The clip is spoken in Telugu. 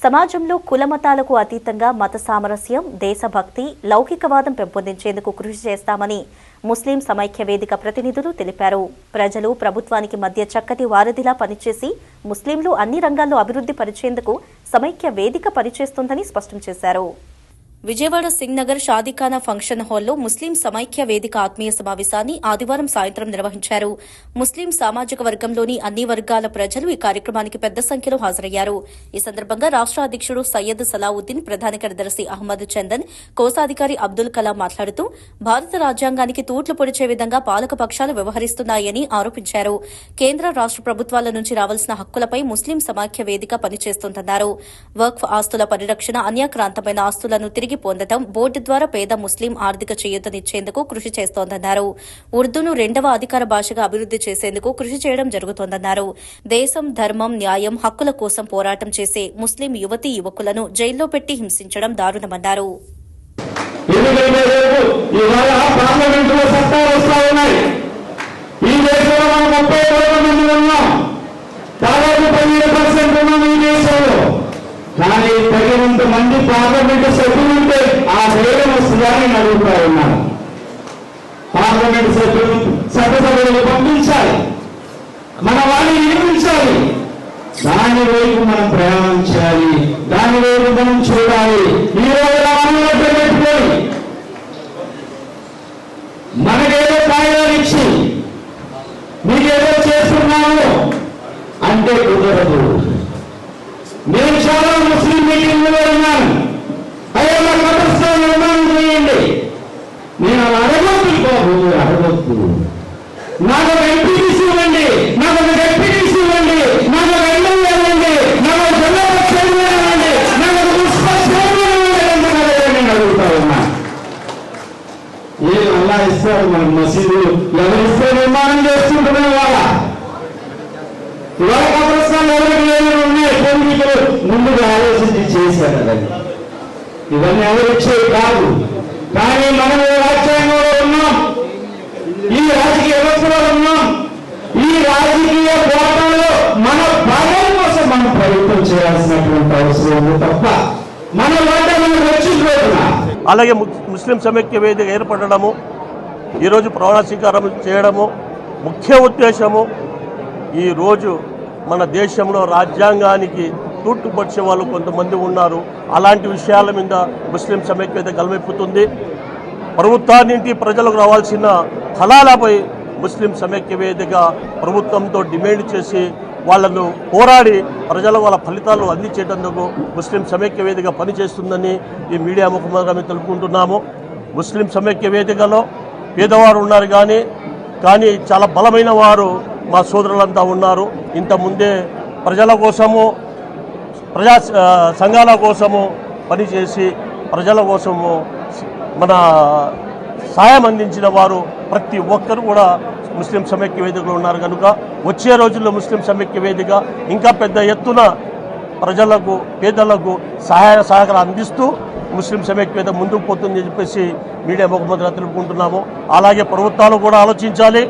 సమాజంలో కులమతాలకు అతీతంగా మత సామరస్యం, దేశభక్తి, లౌకికవాదం పెంపొందించేందుకు కృషి చేస్తామని ముస్లిం సమైక్య వేదిక ప్రతినిధులు తెలిపారు. ప్రజలు ప్రభుత్వానికి మధ్య చక్కటి వారధిలా పనిచేసి ముస్లింలు అన్ని రంగాల్లో అభివృద్ధి పరిచేందుకు సమైక్య వేదిక పనిచేస్తుందని స్పష్టం చేశారు. విజయవాడ సింగ్ నగర్ షాదీఖానా ఫంక్షన్ హాల్లో ముస్లిం సమైక్య వేదిక ఆత్మీయ సమావేశాన్ని ఆదివారం సాయంత్రం నిర్వహించారు. ముస్లిం సామాజిక వర్గంలోని అన్ని వర్గాల ప్రజలు ఈ కార్యక్రమానికి పెద్ద సంఖ్యలో హాజరయ్యారు. ఈ సందర్భంగా రాష్ట అధ్యకుడు సయ్యద్ సలావుద్దీన్, ప్రధాన కార్యదర్శి అహ్మద్ చందన్, కోశాధికారి అబ్దుల్ కలాం మాట్లాడుతూ భారత రాజ్యాంగానికి తూట్లు పొడిచే విధంగా పాలక పక్షాలు వ్యవహరిస్తున్నాయని ఆరోపించారు. కేంద్ర రాష్ట ప్రభుత్వాల నుంచి రావాల్సిన హక్కులపై ముస్లిం సమైక్య వేదిక పనిచేస్తోందన్నారు. వక్ఫ్ ఆస్తుల పరిరక్షణ, అన్యాక్రాంతమైన ఆస్తులను తిరిగి పొందడం, బోర్డు ద్వారా పేద ముస్లిం ఆర్థిక చేయూతనిచ్చేందుకు కృషి చేస్తోందన్నారు. ఉర్దూను 2వ అధికార భాషగా అభివృద్ది చేసేందుకు కృషి చేయడం జరుగుతోందన్నారు. దేశం, ధర్మం, న్యాయం, హక్కుల కోసం పోరాటం చేసే ముస్లిం యువతీ యువకులను జైల్లో పెట్టి హింసించడం దారుణమన్నారు. కానీ తగినంత మంది పార్లమెంటు సభ్యులుంటే ఆ ధైర్యం వస్తుందని నేను అడుగుతా ఉన్నాను. పార్లమెంటు సభ్యులు చట్టసభలకు పంపించాలి, మన వారిని నియమించాలి, దాని వైపు మనం ప్రయాణించాలి, దాని వైపు మనం చూడాలి. ఈ రోజు పెట్టుకొని మనకేదో కాగితాలు ఇచ్చి మీకేదో చేస్తున్నాము అంటే కుదరదు. నేను చాలా ముస్లిం మీటింగ్లో ఉన్నాను. అయ్యా నా కబ్రస్థాన్ నిర్మాణం చేయండి. నేను అలా అడగొద్దు బాబు, అడగొద్దు. నాకు ఒక ఎంపీటీసీ ఇవ్వండి, నాకు ఒక ఎంపీటీసీ ఇవ్వండి, నాకు ఒక ఎమ్మెల్యే ఇవ్వండి, నాకు ఒక జిల్లా చైర్మన్ ఇవ్వండి, నాకు ఒక మున్సిపల్ చైర్మన్ ఇవ్వండి. నేను అడుగుతా ఉన్నా. ఏం అలా ఇస్తారు మన మసీదు? ఎవరిస్తే నిర్మాణం చేసుకుంటున్నాం వాళ్ళ కబ్రస్థాన్ ఎవరికి ఉన్నాయి? పూర్వీకులు ముందుగా ఆలోచించి చేశారు. అదని ఇవన్నీ ఎవరిచ్చేవి కాదు. కానీ మనం రాజ్యాంగంలో ఉన్నాం, ఈ రాజకీయ వ్యవస్థలో ఉన్నాం. ఈ రాజకీయ పోరాటంలో మన భాగం కోసం మనం ప్రయత్నం చేయాల్సినటువంటి అవసరం ఉంది తప్ప మన వాట మనం రక్షించుకోకుండా. అలాగే ముస్లిం సమైక్య వేదిక ఏర్పడము, ఈరోజు ప్రమాణ స్వీకారం చేయడము ముఖ్య ఉద్దేశము. ఈరోజు మన దేశంలో రాజ్యాంగానికి తూట్టుపరిచే వాళ్ళు కొంతమంది ఉన్నారు. అలాంటి విషయాల మీద ముస్లిం సమైక్యత గలమెప్పుతుంది. ప్రభుత్వానికి ప్రజలకు రావాల్సిన ఫలాలపై ముస్లిం సమైక్య వేదిక ప్రభుత్వంతో డిమాండ్ చేసి వాళ్లను పోరాడి ప్రజలకు వాళ్ళ ఫలితాలు అందించేటందుకు ముస్లిం సమైక్య వేదిక పనిచేస్తుందని ఈ మీడియా ముఖంగా మేము తెలుపుకుంటున్నాము. ముస్లిం సమైక్య వేదికలో పేదవారు ఉన్నారు, కానీ చాలా బలమైన వారు మా సోదరులంతా ఉన్నారు. ఇంతకుముందే ప్రజల కోసము, ప్రజా సంఘాల కోసము పనిచేసి ప్రజల కోసము మన సాయం అందించిన వారు ప్రతి ఒక్కరు కూడా ముస్లిం సమైక్య వేదికలో ఉన్నారు. కనుక వచ్చే రోజుల్లో ముస్లిం సమైక్య వేదిక ఇంకా పెద్ద ఎత్తున ప్రజలకు, పేదలకు సహాయ సహకారం అందిస్తూ ముస్లిం సమైక్య వేదిక ముందుకు పోతుందని చెప్పేసి మీడియా ముఖంగా తెలుపుకుంటున్నాము. అలాగే ప్రభుత్వాలు కూడా ఆలోచించాలి.